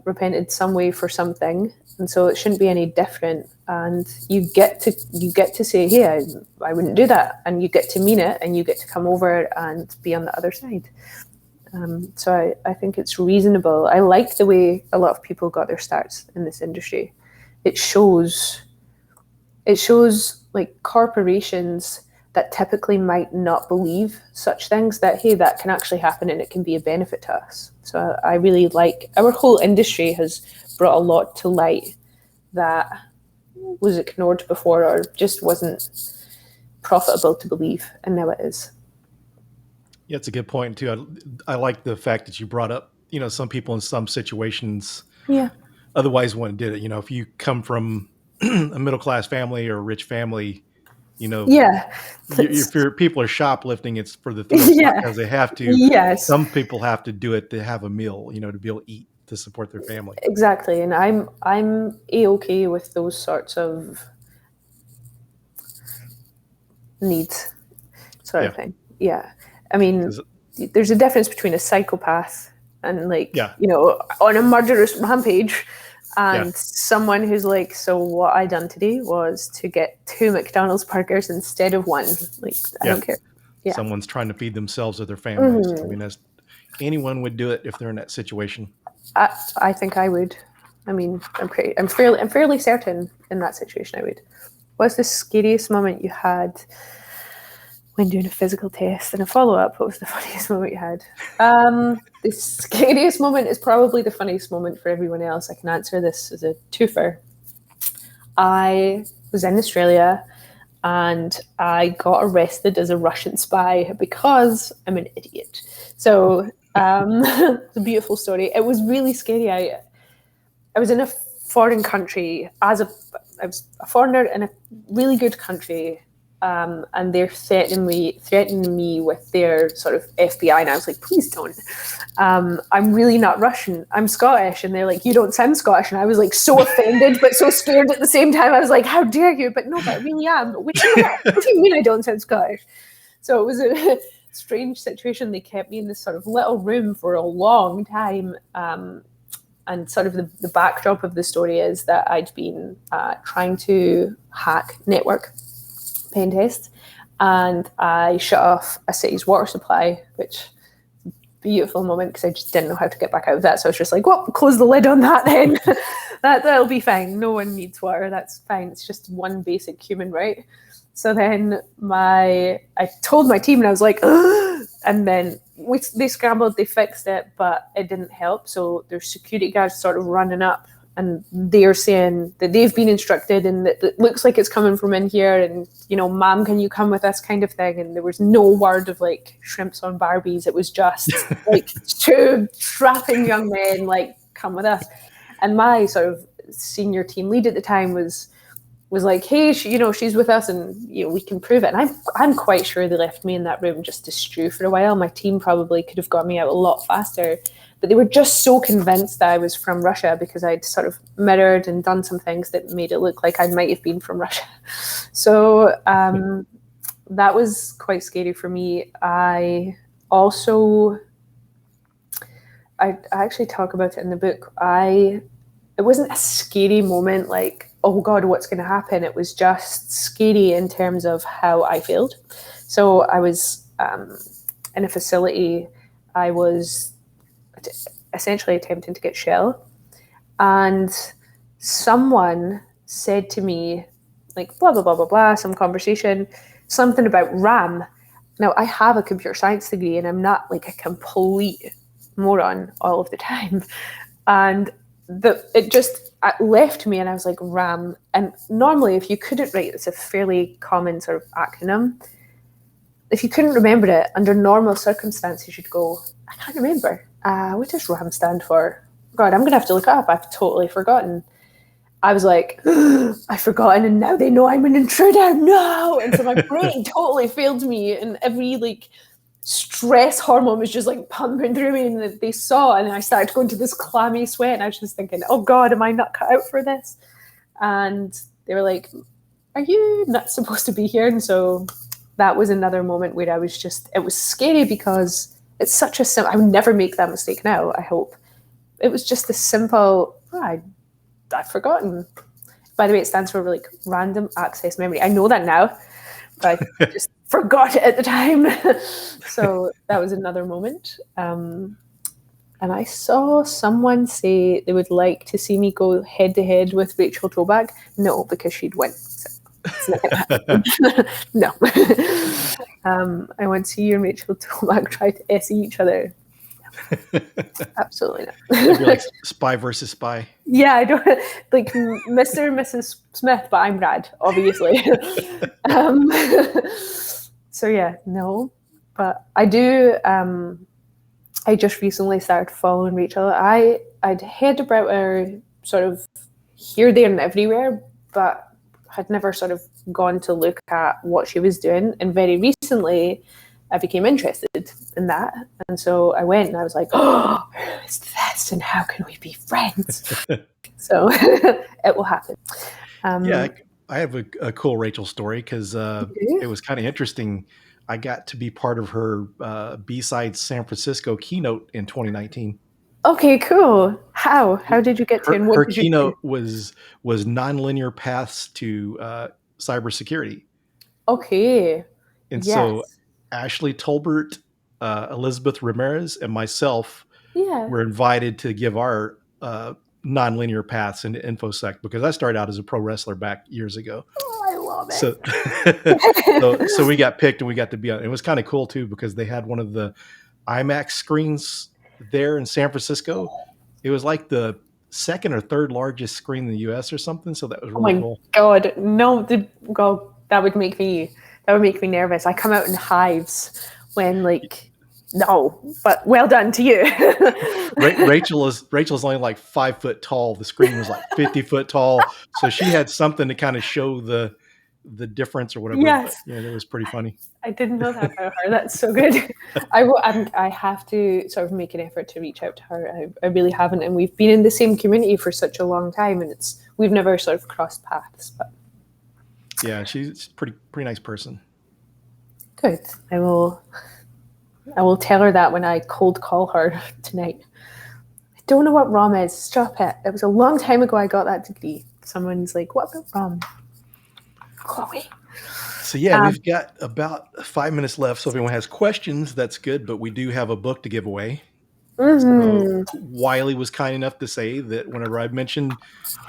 repented some way for something, and so it shouldn't be any different. And you get to say, hey, I wouldn't do that, and you get to mean it, and you get to come over and be on the other side. So I think it's reasonable. I like the way a lot of people got their starts in this industry. It shows like corporations that typically might not believe such things, that, hey, that can actually happen and it can be a benefit to us. So I really like, our whole industry has brought a lot to light that was ignored before or just wasn't profitable to believe, and now it is. Yeah, it's a good point too. I like the fact that you brought up, some people in some situations otherwise wouldn't did it. If you come from a middle-class family or a rich family, if people are shoplifting, it's for the thrill because they have to. Yes. Some people have to do it to have a meal, to be able to eat, to support their family. Exactly. And I'm A-okay with those sorts of needs sort of thing. Yeah. I mean, there's a difference between a psychopath and on a murderous rampage and someone who's like, so what I done today was to get 2 McDonald's burgers instead of 1. Like, I don't care. Yeah. Someone's trying to feed themselves or their families. Mm-hmm. I mean, anyone would do it if they're in that situation. I think I would. I mean, I'm fairly certain in that situation I would. What's the scariest moment you had when doing a physical test? And a follow-up, what was the funniest moment you had? The scariest moment is probably the funniest moment for everyone else. I can answer this as a twofer. I was in Australia and I got arrested as a Russian spy because I'm an idiot. So it's a beautiful story. It was really scary. I was in a foreign country I was a foreigner in a really good country, and they're threatening me with their sort of FBI, and I was like, please don't. I'm really not Russian. I'm Scottish, and they're like, you don't sound Scottish, and I was like so offended but so scared at the same time. I was like, how dare you? But no, but I really am. What do you mean I don't sound Scottish? So it was a strange situation. They kept me in this sort of little room for a long time. And sort of the backdrop of the story is that I'd been trying to hack network pen test, and I shut off a city's water supply, which beautiful moment because I just didn't know how to get back out of that. So I was just like, well, close the lid on that then. That'll be fine. No one needs water. That's fine. It's just one basic human right. So then I told my team and I was like, ugh! And then they scrambled, they fixed it, but it didn't help. So there's security guards sort of running up and they're saying that they've been instructed and that it looks like it's coming from in here. And, you know, ma'am, can you come with us kind of thing? And there was no word of like shrimps on Barbies. It was just like two strapping young men, like, come with us. And my sort of senior team lead at the time was like, hey, she's with us and, you know, we can prove it. And I'm quite sure they left me in that room just to stew for a while. My team probably could have got me out a lot faster, but they were just so convinced that I was from Russia because I'd sort of mirrored and done some things that made it look like I might have been from Russia. So that was quite scary for me. I actually talk about it in the book. It wasn't a scary moment like, oh God, what's going to happen? It was just scary in terms of how I failed. So I was in a facility. I was essentially attempting to get shell. And someone said to me, like, blah, blah, blah, blah, blah, some conversation, something about RAM. Now, I have a computer science degree and I'm not like a complete moron all of the time. And it just left me and I was like, RAM. And normally if you couldn't write, it's a fairly common sort of acronym. If you couldn't remember it, under normal circumstances, you'd go, I can't remember. What does RAM stand for? God, I'm going to have to look it up. I've totally forgotten. I was like, I've forgotten and now they know I'm an intruder. No. And so my brain totally failed me and every like stress hormone was just like pumping through me and they saw, and I started going to this clammy sweat and I was just thinking, oh God, am I not cut out for this? And they were like, are you not supposed to be here? And so that was another moment where it was scary because it's such I would never make that mistake now, I hope. It was just a simple, I've forgotten. By the way, it stands for like random access memory. I know that now, but I just forgot it at the time. So that was another moment. And I saw someone say they would like to see me go head to head with Rachel Toback. No, because she'd win. So it's not gonna happen. No. I want to see you and Rachel Toback try to SE each other. No. Absolutely not. It'd be like spy versus spy. Yeah, I don't like Mr. and Mrs. Smith, but I'm Brad, obviously. So yeah, no, but I do. I just recently started following Rachel. I'd heard about her sort of here, there, and everywhere, but had never sort of gone to look at what she was doing. And very recently, I became interested in that. And so I went and I was like, oh, who is this? And how can we be friends? So it will happen. Yeah, I have a cool Rachel story because it was kind of interesting. I got to be part of her B-side San Francisco keynote in 2019. Okay, cool. How did you get to? And what her did keynote you was nonlinear paths to cybersecurity. Okay. And Yes. so Ashley Tolbert, Elizabeth Ramirez, and myself were invited to give our nonlinear paths into InfoSec because I started out as a pro wrestler back years ago. Oh, I love it. So we got picked and we got to be on. It was kind of cool too because they had one of the IMAX screens there in San Francisco. It was like the second or third largest screen in the U.S. or something. So that was Oh really my cool. God, no, God, that would make me nervous. I come out in hives when no, but well done to you. Rachel's only like 5 foot tall. The screen was like 50 foot tall, so she had something to kind of show the difference or whatever. But Yes. yeah, that was pretty funny. I didn't know that about her. That's so good. I have to sort of make an effort to reach out to her. I really haven't, and we've been in the same community for such a long time, and we've never sort of crossed paths. But Yeah, she's pretty nice person. good. I will tell her that when I cold call her tonight. I don't know what ROM is. Stop it. It was a long time ago I got that degree. Someone's like, "What about ROM?" Chloe. So yeah, we've got about 5 minutes left. So if anyone has questions, that's good. But we do have a book to give away. So Wylie was kind enough to say that whenever I mentioned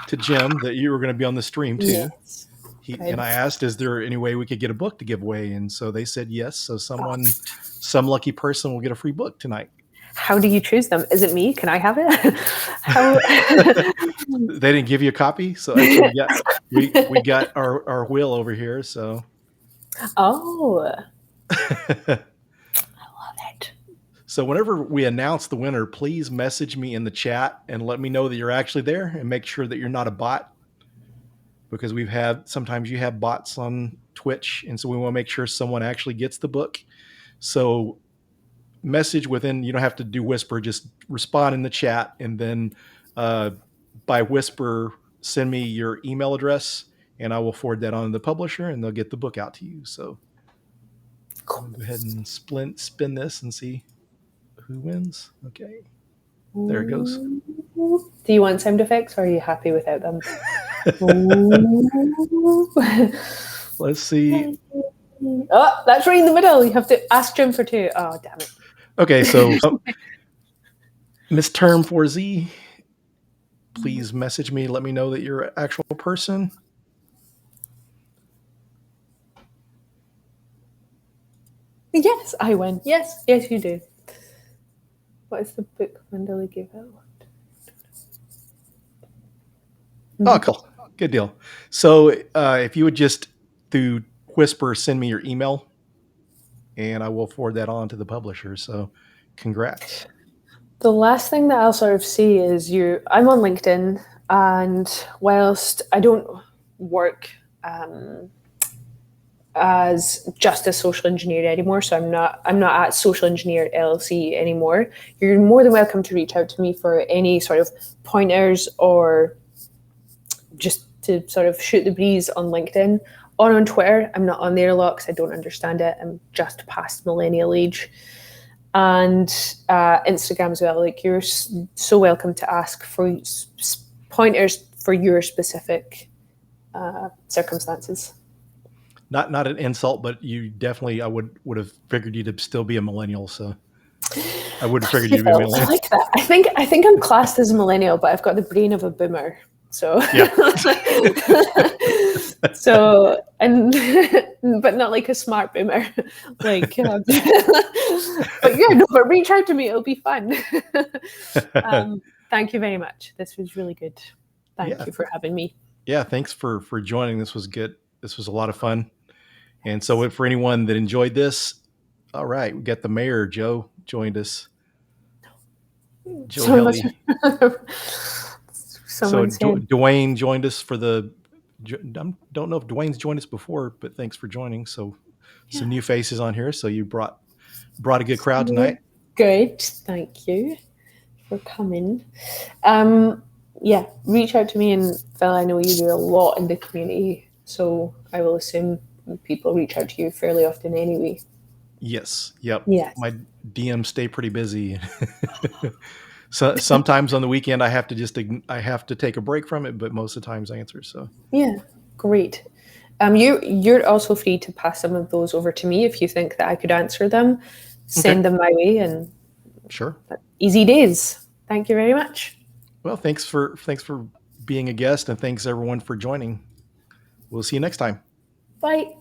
to Jim that you were going to be on the stream too, Yes. and I asked, is there any way we could get a book to give away? And so they said yes. So some lucky person will get a free book tonight. How do you choose them? Is it me? Can I have it? How? They didn't give you a copy, so actually we got our wheel over here. So Oh, I love it. So whenever we announce the winner, please message me in the chat and let me know that you're actually there, and make sure that you're not a bot, because sometimes you have bots on Twitch, and so we want to make sure someone actually gets the book. So message within, you don't have to do whisper, just respond in the chat, and then by whisper send me your email address, and I will forward that on to the publisher, and they'll get the book out to you. So Cool. go ahead and spin this and see who wins. Okay, there it goes. Do you want sound effects, or are you happy without them? Let's see. Oh, that's right in the middle. You have to ask Jim for two. Oh, damn it. Okay, so Miss Term 4Z, please message me. Let me know that you're an actual person. Yes, I win. Yes, you do. What is the book Mandela give out? Oh, cool. Good deal. So if you would just through whisper send me your email, and I will forward that on to the publisher. So congrats. The last thing that I'll sort of say is I'm on LinkedIn, and whilst I don't work as just a social engineer anymore, so I'm not at Social Engineer LLC anymore, you're more than welcome to reach out to me for any sort of pointers, or just to sort of shoot the breeze on LinkedIn. On Twitter, I'm not on there a lot because I don't understand it. I'm just past millennial age. And Instagram as well. Like, you're so welcome to ask for pointers for your specific circumstances. Not an insult, but you definitely, I would have figured you to still be a millennial. So I would have figured you'd be a millennial. I like that. I think I'm classed as a millennial, but I've got the brain of a boomer. So yeah. So, and but not like a smart boomer. Like, but yeah, no, but reach out to me. It'll be fun. Thank you very much. This was really good. Thank you for having me. Yeah, thanks for joining. This was good. This was a lot of fun. And so for anyone that enjoyed this, all right, we got the mayor, Joe, joined us. Joe Helly. So Dwayne joined us for I don't know if Dwayne's joined us before, but thanks for joining. So some new faces on here. So you brought a good crowd tonight. Good. Thank you for coming. Yeah, reach out to me, and Phil, I know you do a lot in the community, so I will assume people reach out to you fairly often anyway. Yes. Yep. Yes. My DMs stay pretty busy. So sometimes on the weekend I have to take a break from it, but most of the times I answer. So yeah, great. You're also free to pass some of those over to me if you think that I could answer them. Send them my way, and sure. Easy days. Thank you very much. Well, thanks for being a guest, and thanks everyone for joining. We'll see you next time. Bye.